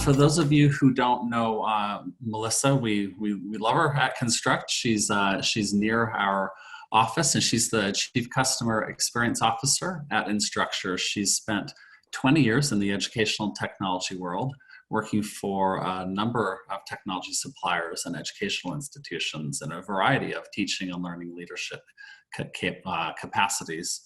For those of you who don't know Melissa, we love her at Construct. She's near our office, and she's the Chief Customer Experience Officer at Instructure. She's spent 20 years in the educational technology world, working for a number of technology suppliers and educational institutions in a variety of teaching and learning leadership capacities.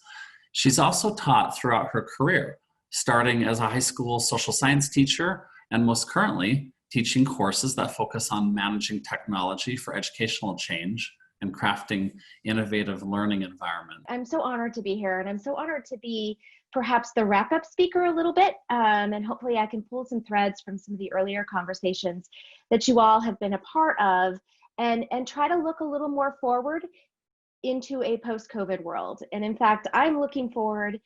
She's also taught throughout her career, starting as a high school social science teacher, and most currently teaching courses that focus on managing technology for educational change and crafting innovative learning environments. I'm so honored to be here, and I'm so honored to be perhaps the wrap-up speaker a little bit, and hopefully I can pull some threads from some of the earlier conversations that you all have been a part of, and try to look a little more forward into a post-COVID world. And in fact, I'm looking forward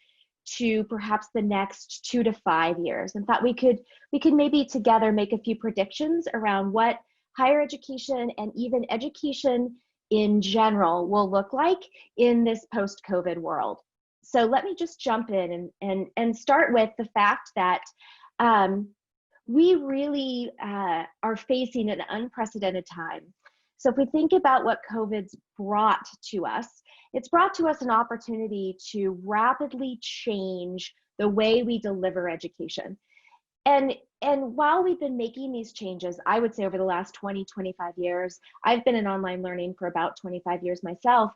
to perhaps the next 2 to 5 years. In fact, we could maybe together make a few predictions around what higher education and even education in general will look like in this post-COVID world. So let me just jump in and start with the fact that we really are facing an unprecedented time. So if we think about what COVID's brought to us, it's brought to us an opportunity to rapidly change the way we deliver education. And while we've been making these changes, I would say over the last 20, 25 years, I've been in online learning for about 25 years myself,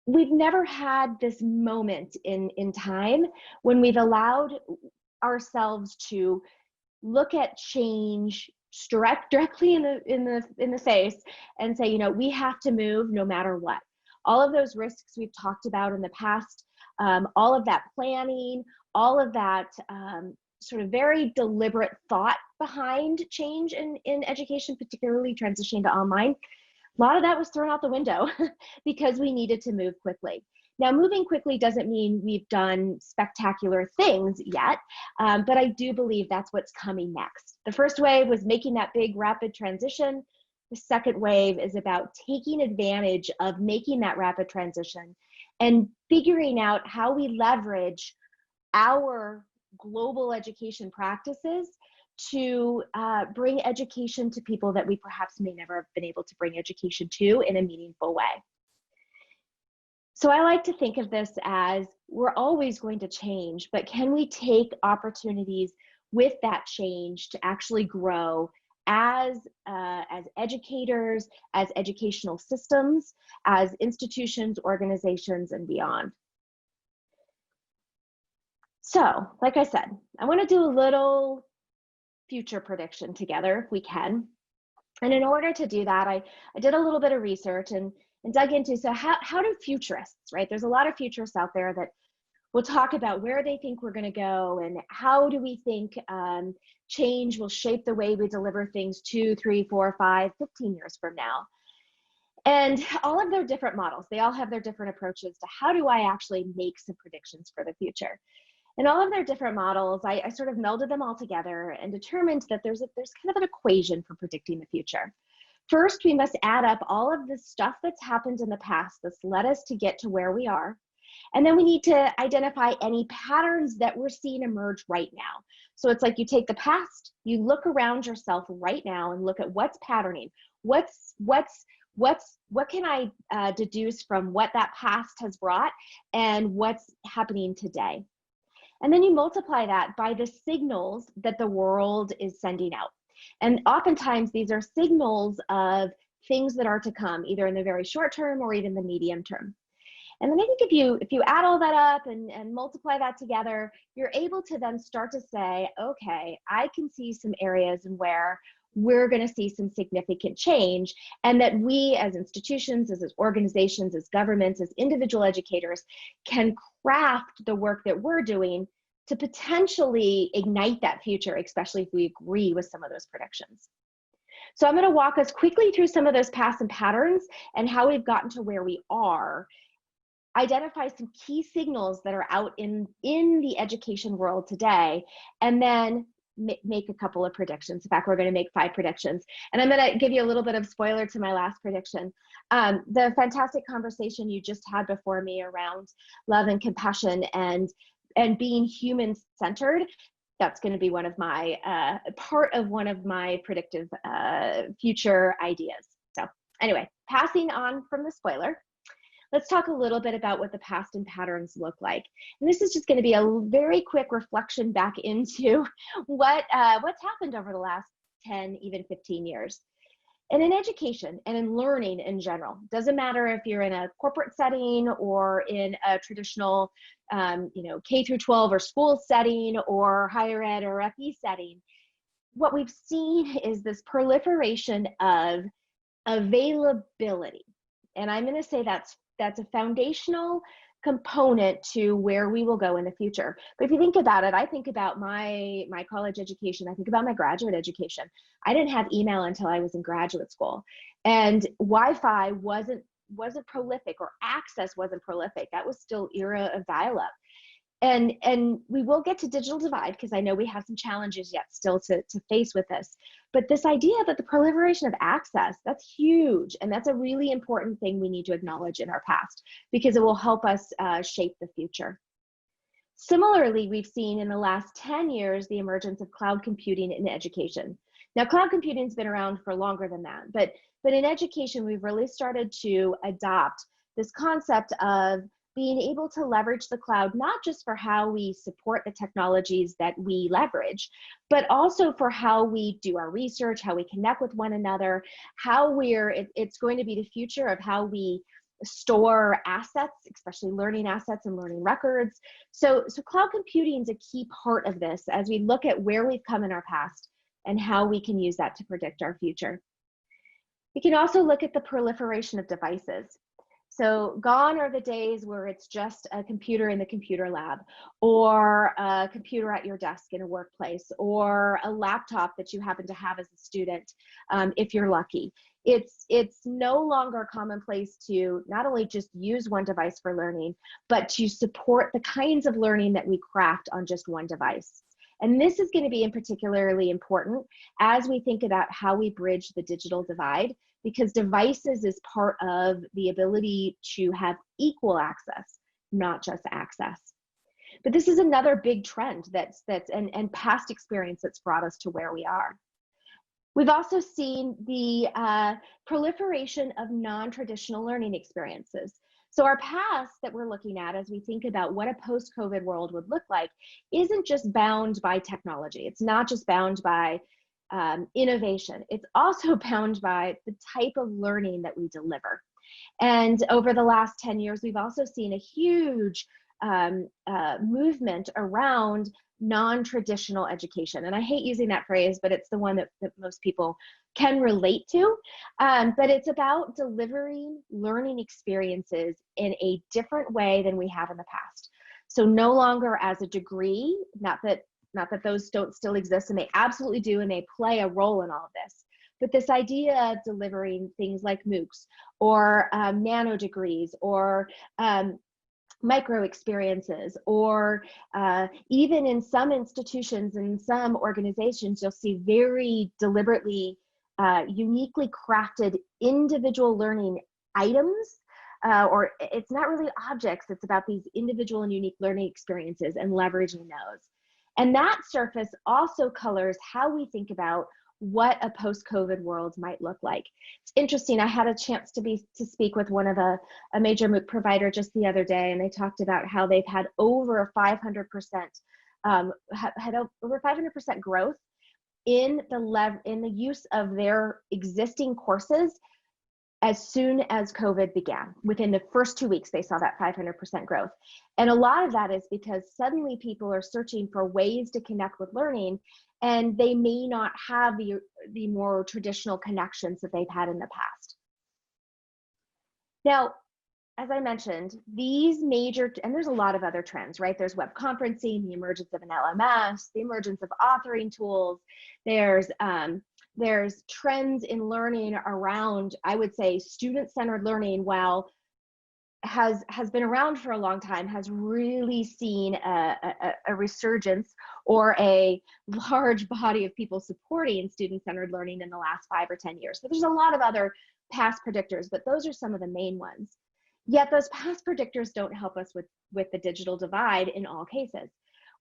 we've never had this moment in time when we've allowed ourselves to look at change directly in the face and say, you know, we have to move no matter what. All of those risks we've talked about in the past, all of that planning, all of that sort of very deliberate thought behind change in education, particularly transitioning to online, a lot of that was thrown out the window because we needed to move quickly. Now, moving quickly doesn't mean we've done spectacular things yet, but I do believe that's what's coming next. The first wave was making that big rapid transition. The second wave is about taking advantage of making that rapid transition and figuring out how we leverage our global education practices to bring education to people that we perhaps may never have been able to bring education to in a meaningful way. So I like to think of this as we're always going to change, but can we take opportunities with that change to actually grow as educators, as educational systems, as institutions, organizations, and beyond. So, like I said, I want to do a little future prediction together if we can. And in order to do that, I did a little bit of research and dug into, so how do futurists, right? There's a lot of futurists out there that will talk about where they think we're going to go and how do we think change will shape the way we deliver things 2, 3, 4, 5, 15 years from now. And all of their different models, they all have their different approaches to how do I actually make some predictions for the future. And all of their different models, I sort of melded them all together and determined that there's kind of an equation for predicting the future. First, we must add up all of the stuff that's happened in the past that's led us to get to where we are. And then we need to identify any patterns that we're seeing emerge right now. So it's like you take the past, you look around yourself right now and look at what's patterning. What can I deduce from what that past has brought and what's happening today? And then you multiply that by the signals that the world is sending out. And oftentimes these are signals of things that are to come, either in the very short term or even the medium term. And then I think if you add all that up and multiply that together, you're able to then start to say, okay, I can see some areas in where we're going to see some significant change, and that we as institutions, as organizations, as governments, as individual educators can craft the work that we're doing to potentially ignite that future, especially if we agree with some of those predictions. So I'm going to walk us quickly through some of those past and patterns and how we've gotten to where we are, identify some key signals that are out in the education world today, and then make a couple of predictions. In fact, we're going to make 5 predictions. And I'm going to give you a little bit of spoiler to my last prediction. The fantastic conversation you just had before me around love and compassion and being human-centered, That's going to be one of my part of one of my predictive future ideas. So anyway, passing on from the spoiler, let's talk a little bit about what the past and patterns look like. And this is just going to be a very quick reflection back into what's happened over the last 10, even 15 years. And in education and in learning in general, doesn't matter if you're in a corporate setting or in a traditional, K through 12 or school setting or higher ed or FE setting, what we've seen is this proliferation of availability. And I'm going to say that's a foundational component to where we will go in the future. But if you think about it, I think about my college education, I think about my graduate education. I didn't have email until I was in graduate school, and Wi-Fi wasn't prolific, or access wasn't prolific. That was still era of dial-up. And we will get to digital divide, because I know we have some challenges yet still to face with this. But this idea that the proliferation of access, that's huge. And that's a really important thing we need to acknowledge in our past, because it will help us shape the future. Similarly, we've seen in the last 10 years the emergence of cloud computing in education. Now, cloud computing has been around for longer than that, but in education, we've really started to adopt this concept of being able to leverage the cloud, not just for how we support the technologies that we leverage, but also for how we do our research, how we connect with one another, it's going to be the future of how we store assets, especially learning assets and learning records. So cloud computing is a key part of this as we look at where we've come in our past and how we can use that to predict our future. We can also look at the proliferation of devices. So gone are the days where it's just a computer in the computer lab, or a computer at your desk in a workplace, or a laptop that you happen to have as a student, if you're lucky. It's no longer commonplace to not only just use one device for learning, but to support the kinds of learning that we craft on just one device. And this is going to be particularly important as we think about how we bridge the digital divide, because devices is part of the ability to have equal access, not just access. But this is another big trend and past experience that's brought us to where we are. We've also seen the proliferation of non-traditional learning experiences. So our past that we're looking at as we think about what a post-COVID world would look like isn't just bound by technology. It's not just bound by innovation. It's also bound by the type of learning that we deliver. And over the last 10 years, we've also seen a huge movement around non-traditional education. And I hate using that phrase, but it's the one that most people can relate to. But it's about delivering learning experiences in a different way than we have in the past. So no longer as a degree, not that those don't still exist, and they absolutely do, and they play a role in all of this. But this idea of delivering things like MOOCs or nano degrees or micro experiences, or even in some institutions and some organizations, you'll see very deliberately uniquely crafted individual learning items, or it's not really objects, it's about these individual and unique learning experiences and leveraging those. And that surface also colors how we think about what a post-COVID world might look like. It's interesting, I had a chance to speak with one of a major MOOC provider just the other day, and they talked about how they've had over 500% growth in the use of their existing courses as soon as COVID began. Within the first 2 weeks, they saw that 500% growth. And a lot of that is because suddenly people are searching for ways to connect with learning, and they may not have the more traditional connections that they've had in the past. Now, as I mentioned, these major, and there's a lot of other trends, right? There's web conferencing, the emergence of an LMS, the emergence of authoring tools. There's trends in learning around, I would say, student-centered learning, while has been around for a long time, has really seen a resurgence or a large body of people supporting student-centered learning in the last 5 or 10 years. So there's a lot of other past predictors, but those are some of the main ones. Yet those past predictors don't help us with the digital divide in all cases.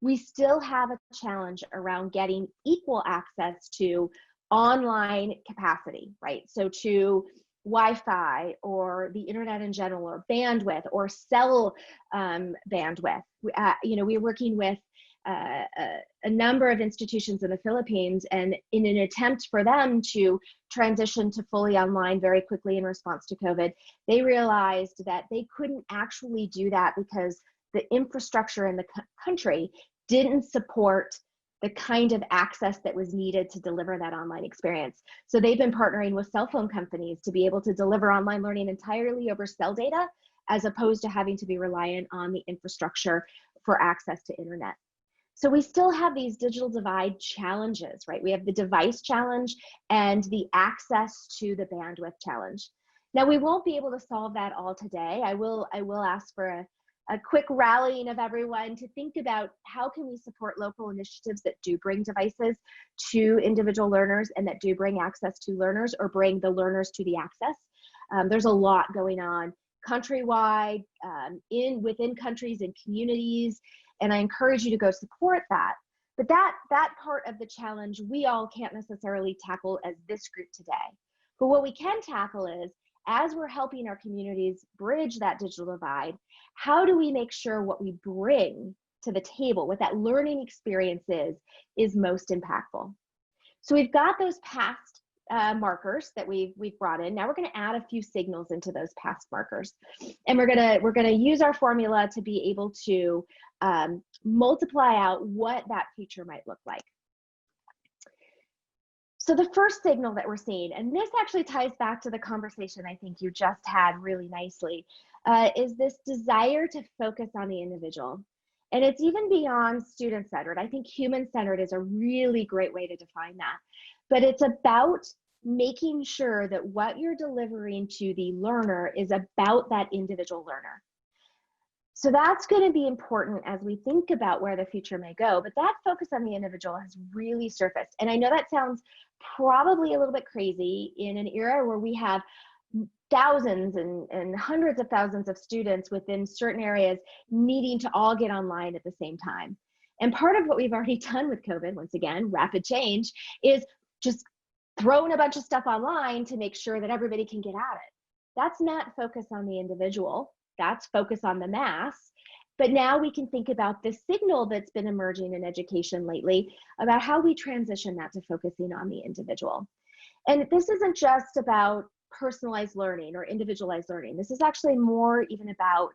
we still have a challenge around getting equal access to online capacity, right? So to Wi-Fi or the internet in general, or bandwidth, or cell bandwidth. We're working with a number of institutions in the Philippines, and in an attempt for them to transition to fully online very quickly in response to COVID, they realized that they couldn't actually do that because the infrastructure in the country didn't support the kind of access that was needed to deliver that online experience. So they've been partnering with cell phone companies to be able to deliver online learning entirely over cell data, as opposed to having to be reliant on the infrastructure for access to internet. So we still have these digital divide challenges, right? We have the device challenge and the access to the bandwidth challenge. Now, we won't be able to solve that all today. I will ask for a quick rallying of everyone to think about how can we support local initiatives that do bring devices to individual learners and that do bring access to learners, or bring the learners to the access. There's a lot going on countrywide, within countries and communities, and I encourage you to go support that. But that part of the challenge we all can't necessarily tackle as this group today. But what we can tackle is, as we're helping our communities bridge that digital divide, how do we make sure what we bring to the table, what that learning experience is most impactful? So we've got those past markers that we've brought in. Now we're going to add a few signals into those past markers, and we're going to use our formula to be able to multiply out what that future might look like. So the first signal that we're seeing, and this actually ties back to the conversation I think you just had really nicely, is this desire to focus on the individual. And it's even beyond student-centered. I think human-centered is a really great way to define that. But it's about making sure that what you're delivering to the learner is about that individual learner. So that's going to be important as we think about where the future may go, but that focus on the individual has really surfaced. And I know that sounds probably a little bit crazy in an era where we have thousands and hundreds of thousands of students within certain areas needing to all get online at the same time. And part of what we've already done with COVID, once again, rapid change, is just throwing a bunch of stuff online to make sure that everybody can get at it. That's not focus on the individual. That's focus on the mass. But now we can think about the signal that's been emerging in education lately about how we transition that to focusing on the individual. And this isn't just about personalized learning or individualized learning. This is actually more even about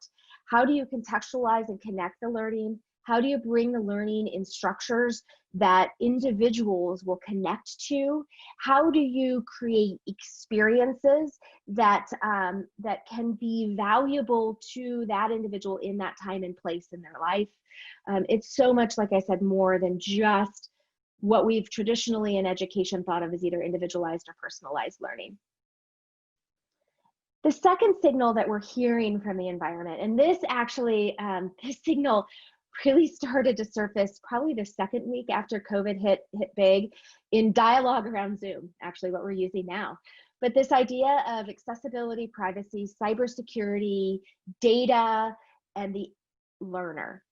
how do you contextualize and connect the learning? How do you bring the learning in structures that individuals will connect to? How do you create experiences that, that can be valuable to that individual in that time and place in their life? It's so much, like I said, more than just what we've traditionally in education thought of as either individualized or personalized learning. The second signal that we're hearing from the environment, and this actually, this signal really started to surface probably the second week after COVID hit big in dialogue around Zoom, actually what we're using now. But this idea of accessibility, privacy, cybersecurity, data, and the learner.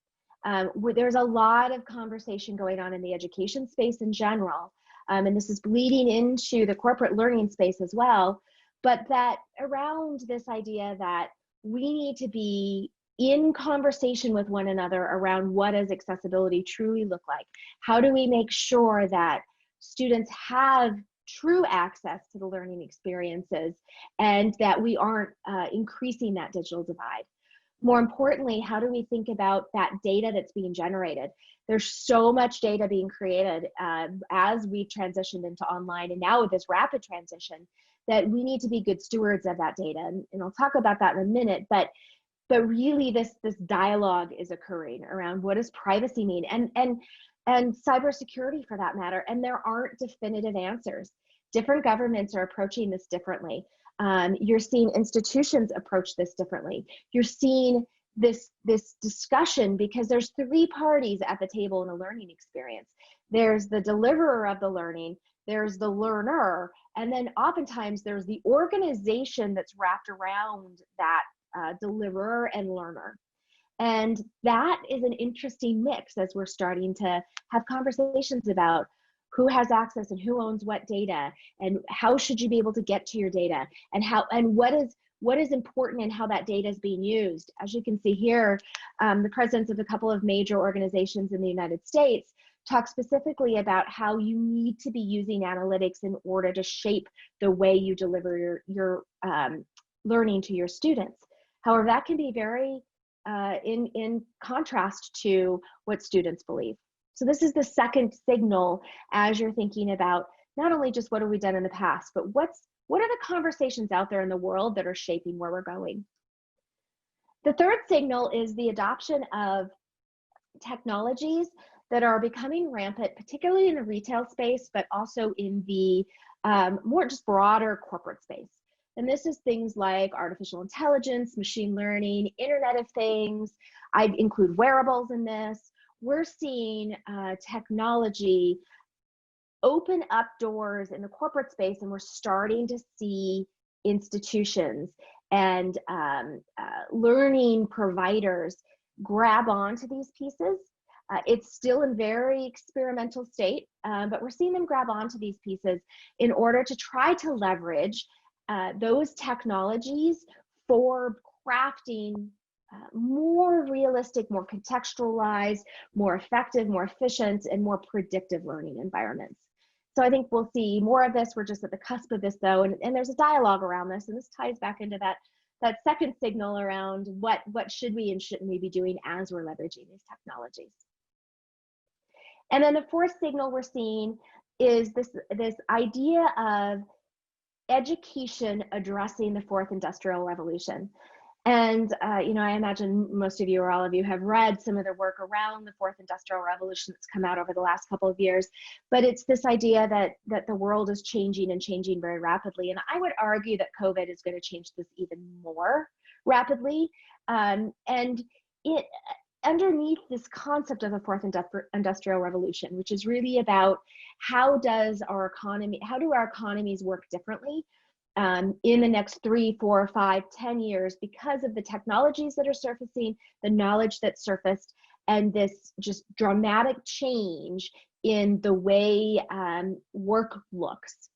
There's a lot of conversation going on in the education space in general, and this is bleeding into the corporate learning space as well, but that around this idea that we need to be in conversation with one another around what does accessibility truly look like? How do we make sure that students have true access to the learning experiences and that we aren't increasing that digital divide? More importantly, how do we think about that data that's being generated? There's so much data being created as we've transitioned into online, and now with this rapid transition, that we need to be good stewards of that data. And I'll talk about that in a minute, but really this dialogue is occurring around what does privacy mean and cybersecurity for that matter. And there aren't definitive answers. Different governments are approaching this differently. You're seeing institutions approach this differently. You're seeing this discussion because there's three parties at the table in a learning experience. There's the deliverer of the learning, there's the learner, and then oftentimes there's the organization that's wrapped around that deliverer and learner. And that is an interesting mix as we're starting to have conversations about who has access and who owns what data, and how should you be able to get to your data, and how, and what is important and how that data is being used. As you can see here, the presidents of a couple of major organizations in the United States talk specifically about how you need to be using analytics in order to shape the way you deliver your learning to your students. However, that can be very in contrast to what students believe. So this is the second signal as you're thinking about not only just what have we done in the past, but what are the conversations out there in the world that are shaping where we're going. The third signal is the adoption of technologies that are becoming rampant, particularly in the retail space, but also in the more just broader corporate space. And this is things like artificial intelligence, machine learning, Internet of Things. I'd include wearables in this. We're seeing technology open up doors in the corporate space, and we're starting to see institutions and learning providers grab onto these pieces. It's still in very experimental state, but we're seeing them grab onto these pieces in order to try to leverage those technologies for crafting more realistic, more contextualized, more effective, more efficient, and more predictive learning environments. So I think we'll see more of this. We're just at the cusp of this though, and there's a dialogue around this, and this ties back into that second signal around what should we and shouldn't we be doing as we're leveraging these technologies. And then the fourth signal we're seeing is this idea of education addressing the fourth industrial revolution. And you know, I imagine most of you or all of you have read some of the work around the fourth industrial revolution that's come out over the last couple of years. But it's this idea that the world is changing and changing very rapidly. And I would argue that COVID is going to change this even more rapidly. And it underneath this concept of a fourth industrial revolution, which is really about how do our economies work differently in the next 3, 4, 5, 10 years because of the technologies that are surfacing, the knowledge that's surfaced, and this just dramatic change in the way work looks.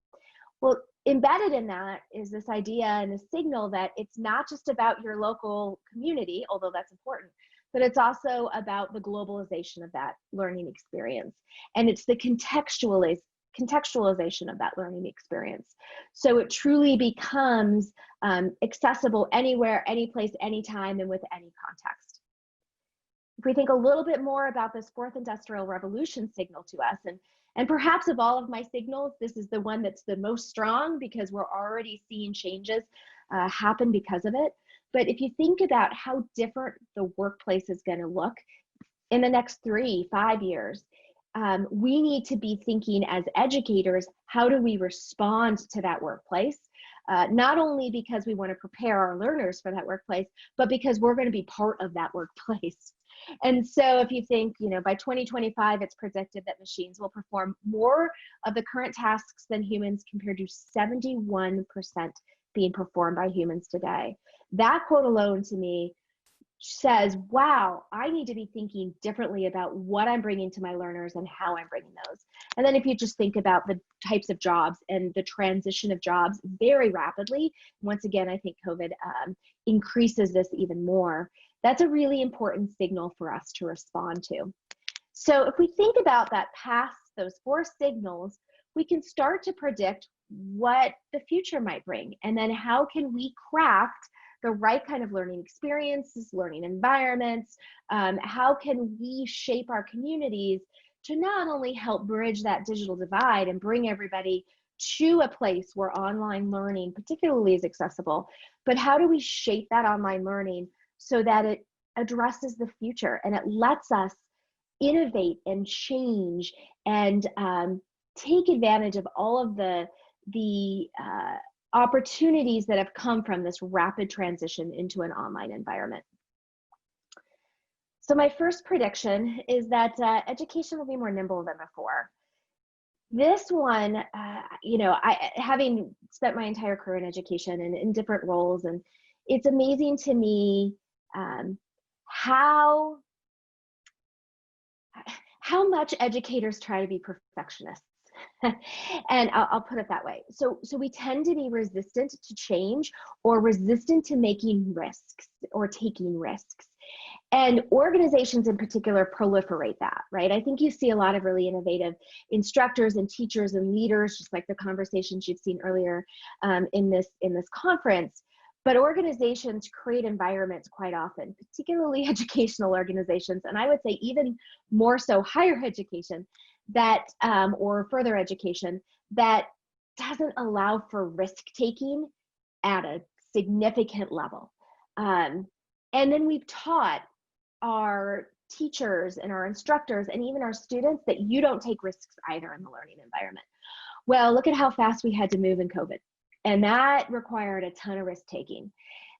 Well, embedded in that is this idea and the signal that it's not just about your local community, although that's important, but it's also about the globalization of that learning experience. And it's the contextualization of that learning experience. So it truly becomes accessible anywhere, any place, anytime, and with any context. If we think a little bit more about this fourth industrial revolution signal to us, and perhaps of all of my signals, this is the one that's the most strong because we're already seeing changes happen because of it. But if you think about how different the workplace is going to look in the next 3, 5 years, we need to be thinking as educators, how do we respond to that workplace? Not only because we want to prepare our learners for that workplace, but because we're going to be part of that workplace. And so if you think, you know, by 2025, it's predicted that machines will perform more of the current tasks than humans compared to 71% being performed by humans today. That quote alone to me says, wow, I need to be thinking differently about what I'm bringing to my learners and how I'm bringing those. And then if you just think about the types of jobs and the transition of jobs very rapidly, once again, I think COVID increases this even more. That's a really important signal for us to respond to. So if we think about that past those 4 signals, we can start to predict what the future might bring. And then how can we craft the right kind of learning experiences, learning environments? How can we shape our communities to not only help bridge that digital divide and bring everybody to a place where online learning particularly is accessible, but how do we shape that online learning so that it addresses the future and it lets us innovate and change and take advantage of all of the opportunities that have come from this rapid transition into an online environment. So my first prediction is that education will be more nimble than before. This one, you know, having spent my entire career in education and in different roles, and it's amazing to me how much educators try to be perfectionists. And I'll put it that way. So we tend to be resistant to change, or resistant to making risks or taking risks. And organizations in particular proliferate that, right? I think you see a lot of really innovative instructors and teachers and leaders, just like the conversations you've seen earlier in this conference. But organizations create environments quite often, particularly educational organizations, and I would say even more so higher education, that or further education, that doesn't allow for risk taking at a significant level. And then we've taught our teachers and our instructors and even our students that you don't take risks either in the learning environment. Well, look at how fast we had to move in COVID. And that required a ton of risk taking.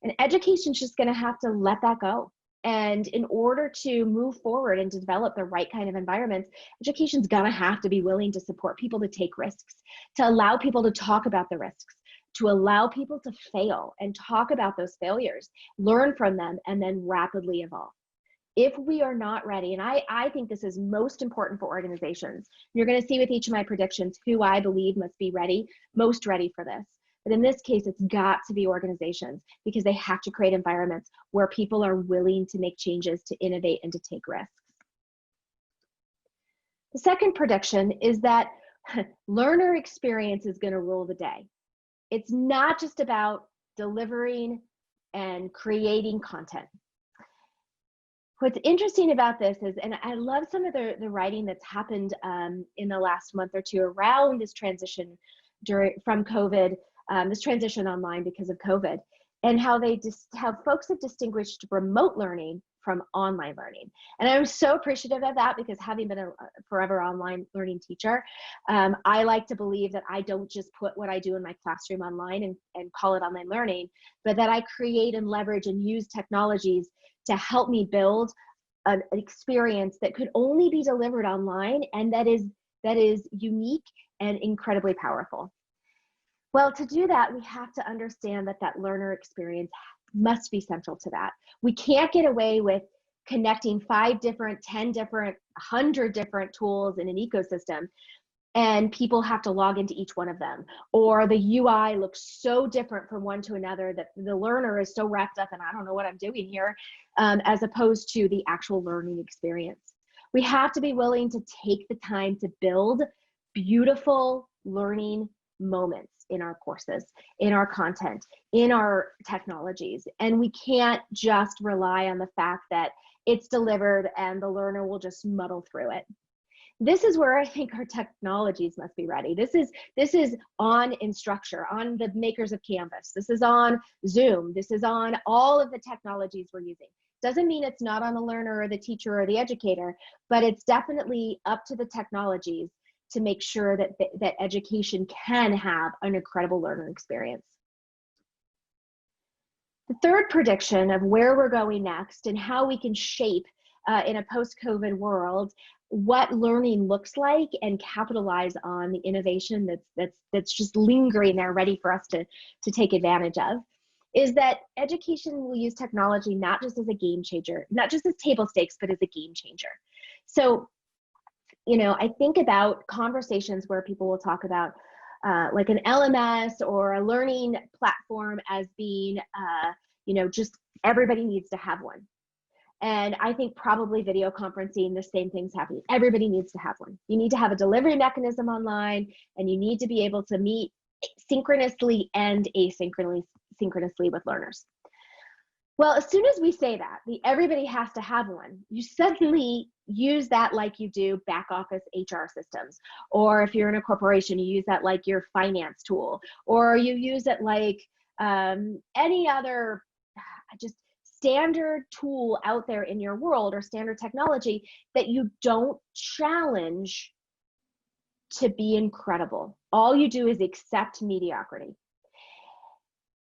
And education's just going to have to let that go. And in order to move forward and to develop the right kind of environments, education's going to have to be willing to support people to take risks, to allow people to talk about the risks, to allow people to fail and talk about those failures, learn from them, and then rapidly evolve. If we are not ready, and I think this is most important for organizations, you're going to see with each of my predictions who I believe must be ready, most ready for this. But in this case, it's got to be organizations, because they have to create environments where people are willing to make changes, to innovate, and to take risks. The second prediction is that learner experience is going to rule the day. It's not just about delivering and creating content. What's interesting about this is, and I love some of the writing that's happened in the last month or two around this transition from COVID, this transition online because of COVID, and how folks have distinguished remote learning from online learning. And I'm so appreciative of that, because having been a forever online learning teacher, I like to believe that I don't just put what I do in my classroom online and call it online learning, but that I create and leverage and use technologies to help me build an experience that could only be delivered online, and that is unique and incredibly powerful. Well, to do that, we have to understand that learner experience must be central to that. We can't get away with connecting 5 different, 10 different, 100 different tools in an ecosystem, and people have to log into each one of them. Or the UI looks so different from one to another that the learner is so wrapped up in, I don't know what I'm doing here, as opposed to the actual learning experience. We have to be willing to take the time to build beautiful learning moments in our courses, in our content, in our technologies. And we can't just rely on the fact that it's delivered and the learner will just muddle through it. This is where I think our technologies must be ready. This is on Instructure, on the makers of Canvas. This is on Zoom. This is on all of the technologies we're using. Doesn't mean it's not on the learner or the teacher or the educator, but it's definitely up to the technologies to make sure that education can have an incredible learner experience. The third prediction of where we're going next and how we can shape in a post-COVID world what learning looks like and capitalize on the innovation that's just lingering there, ready for us to take advantage of, is that education will use technology not just as a game changer, not just as table stakes, but as a game changer. So, I think about conversations where people will talk about like an LMS or a learning platform as being, just everybody needs to have one. And I think probably video conferencing, the same thing's happening. Everybody needs to have one. You need to have a delivery mechanism online, and you need to be able to meet synchronously and asynchronously with learners. Well, as soon as we say that, everybody has to have one, you suddenly use that like you do back office HR systems. Or if you're in a corporation, you use that like your finance tool, or you use it like any other just standard tool out there in your world, or standard technology that you don't challenge to be incredible. All you do is accept mediocrity.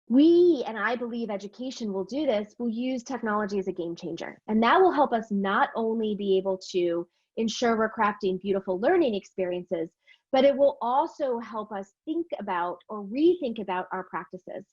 We, and I believe education will do this, will use technology as a game changer. And that will help us not only be able to ensure we're crafting beautiful learning experiences, but it will also help us think about or rethink about our practices.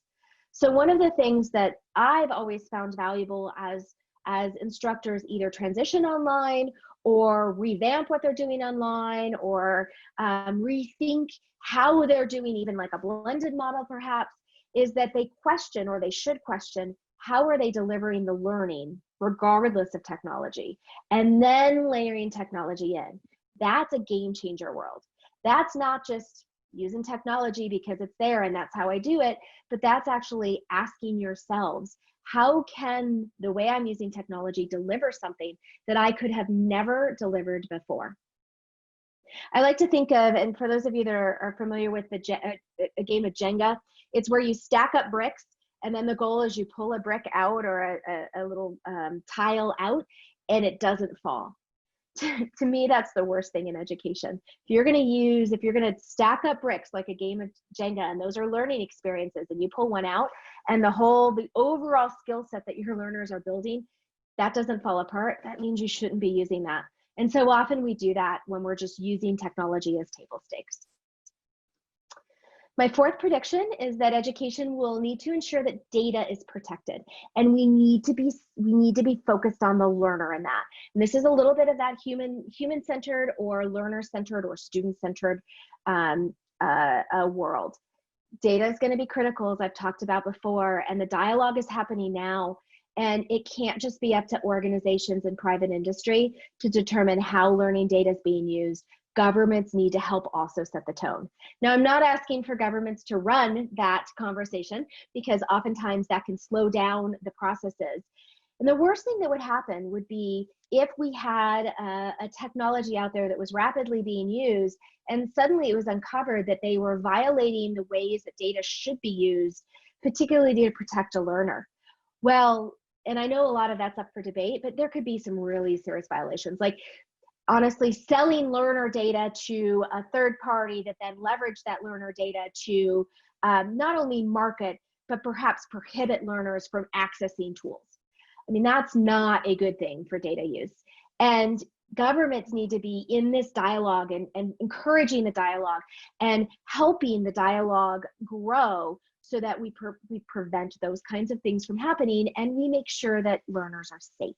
So one of the things that I've always found valuable as as instructors either transition online or revamp what they're doing online, or rethink how they're doing even like a blended model perhaps, is that they question, or they should question, how are they delivering the learning regardless of technology, and then layering technology in. That's a game changer world. That's not just using technology because it's there and that's how I do it, but that's actually asking yourselves, how can the way I'm using technology deliver something that I could have never delivered before? I like to think of, and for those of you that are familiar with a game of Jenga, it's where you stack up bricks, and then the goal is you pull a brick out, or a little tile out, and it doesn't fall. To me, that's the worst thing in education. If you're going to stack up bricks like a game of Jenga, and those are learning experiences, and you pull one out, and the overall skill set that your learners are building, that doesn't fall apart, that means you shouldn't be using that. And so often we do that when we're just using technology as table stakes. My fourth prediction is that education will need to ensure that data is protected, and we need to be focused on the learner in that. And this is a little bit of that human-centered or learner-centered or student-centered world. Data is going to be critical, as I've talked about before, and the dialogue is happening now. And it can't just be up to organizations and private industry to determine how learning data is being used. Governments need to help also set the tone. Now, I'm not asking for governments to run that conversation, because oftentimes that can slow down the processes. And the worst thing that would happen would be if we had a technology out there that was rapidly being used, and suddenly it was uncovered that they were violating the ways that data should be used, particularly to protect a learner. Well, and I know a lot of that's up for debate, but there could be some really serious violations. Like, honestly, selling learner data to a third party that then leverage that learner data to not only market, but perhaps prohibit learners from accessing tools. I mean, that's not a good thing for data use. And governments need to be in this dialogue and encouraging the dialogue and helping the dialogue grow, so that we prevent those kinds of things from happening, and we make sure that learners are safe.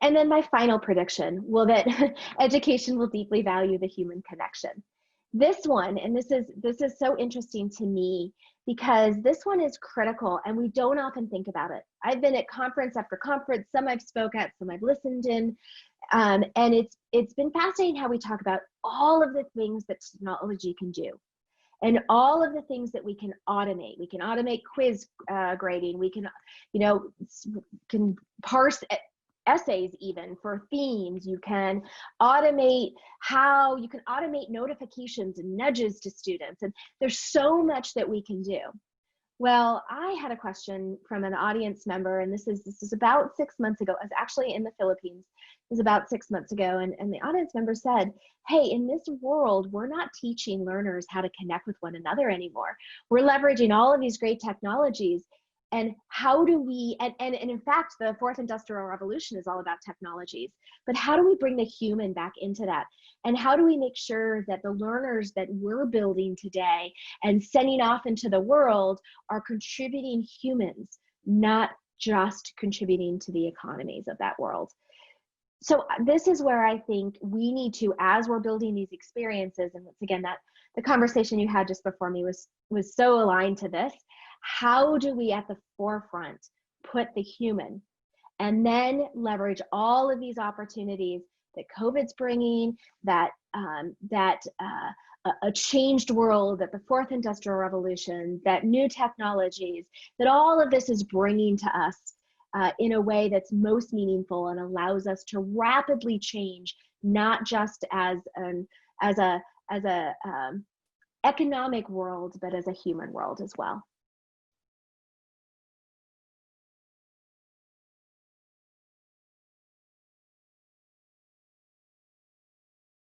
And then my final prediction, that education will deeply value the human connection. This one, and this is so interesting to me, because this one is critical and we don't often think about it. I've been at conference after conference, some I've spoke at, some I've listened in, and it's been fascinating how we talk about all of the things that technology can do. And all of the things that we can automate. We can automate quiz grading. We can, can parse essays even for themes. You can automate notifications and nudges to students. And there's so much that we can do. Well, I had a question from an audience member, and this is about 6 months ago. I was actually in the Philippines. It was about 6 months ago, and the audience member said, hey, in this world, we're not teaching learners how to connect with one another anymore. We're leveraging all of these great technologies, and how do we, and in fact, the fourth industrial revolution is all about technologies, but how do we bring the human back into that? And how do we make sure that the learners that we're building today and sending off into the world are contributing humans, not just contributing to the economies of that world? So this is where I think we need to, as we're building these experiences, and once again, that the conversation you had just before me was so aligned to this. How do we at the forefront put the human, and then leverage all of these opportunities that COVID's bringing, that a changed world, that the fourth industrial revolution, that new technologies, that all of this is bringing to us in a way that's most meaningful and allows us to rapidly change, not just as a economic world, but as a human world as well.